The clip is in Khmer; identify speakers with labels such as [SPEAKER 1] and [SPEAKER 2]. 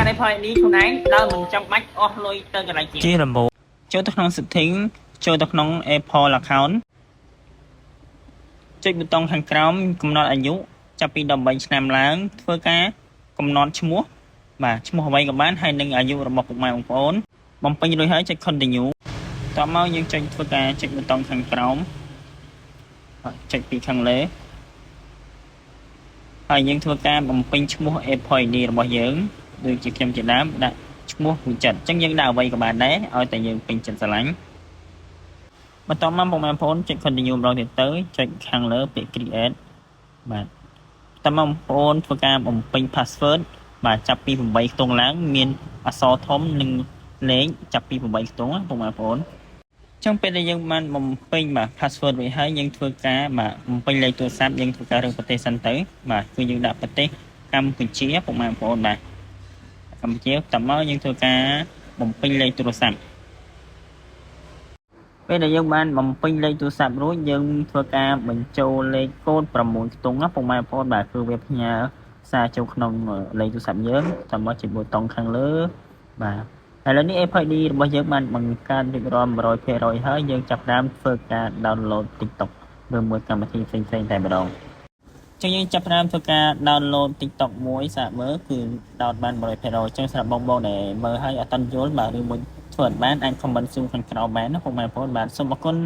[SPEAKER 1] ในพอยนี้ทุนไหนเราเหมือนจำบัดออลอยเติมอะไรจีที่ระบบโจทย์น้องสุดทิ้งโจทย์น้องApple account จุดบุตรทางกรอมกำหนดอายุจะปีดอกใบชนามล้างเพื่อการกำหนดชั่วโมงบ่าชั่วโมงไว้กับบ้านให้หนึ่งอายุระบบปุ่มหมายของโอนบอมเป็นโดยให้จะคอนติเนียต่อมายังจุดเพื่อการจุดบุตรทางกรอมจุดปีข้างเล่ហើយយើងធ្វើការបំពេញឈ្មោះ Apple ID របស់យើងដូចជាខ្ញុំជាដើមដាក់ឈ្មោះពេញចិត្តអញ្ចឹងយើងដាក់អ្វីក៏បានដែរឲ្យតែយើងពេញចិត្តស្រឡាញ់បន្តមកបងប្អូនចុច continue ម្ដងទៀតទៅចុចខាងលើពាក្យ create បាទតើបងប្អូនធ្វើការបំពេញ password បាទចាប់ពី8ខ្ទង់ឡើងមានអក្សរធំនិងលេខចាប់ពី8ខ្ទង់បងប្អូនចឹងពេលដែលយើងបានបំពេញបាទ password វាហើយយើងធ្វើការបាទបំពេញលេខទូរស័ព្ទយើងធ្វើការរើសប្រទេសសិនទៅបាទគឺយើងដាក់ប្រទេសកម្ពុជាពុកម៉ែបងប្អូនបាទកម្ពុជាតមកយើងធ្វើការបំពេញលេខទូរស័ព្ទពេលដែលយើងបានបំពេញលេខទូរស័ព្ទរួចយើងធ្វើការបញ្ចូលលេខកូដ6ខ្ទង់ពុកម៉ែបងប្អូនបាទគឺវាផ្ញើសារចូលក្នុងលេខទូរស័ព្ទយើងតមកជាប៊ូតុងខាងលើបាទឥឡូវនេះ Apple ID របស់យើងបានបង្កើតរៀបរាប់ 100% ហើយយើងចាប់ផ្ដើមធ្វើការ download TikTok ឬមួយកម្មវិធីផ្សេងៗតែម្ដងចឹងយើងចាប់ផ្ដើមធ្វើការ download TikTok មួយសាកមើលគឺ download បាន 100% ចឹងសម្រាប់បងប្អូនដែលមើលហើយអត់ទាន់យល់បាទឬមួយធ្វើអត់បានអាច comment សួរខាងក្រោមបានណាពុកម៉ែបងប្អូនបាទសូមអរគុណ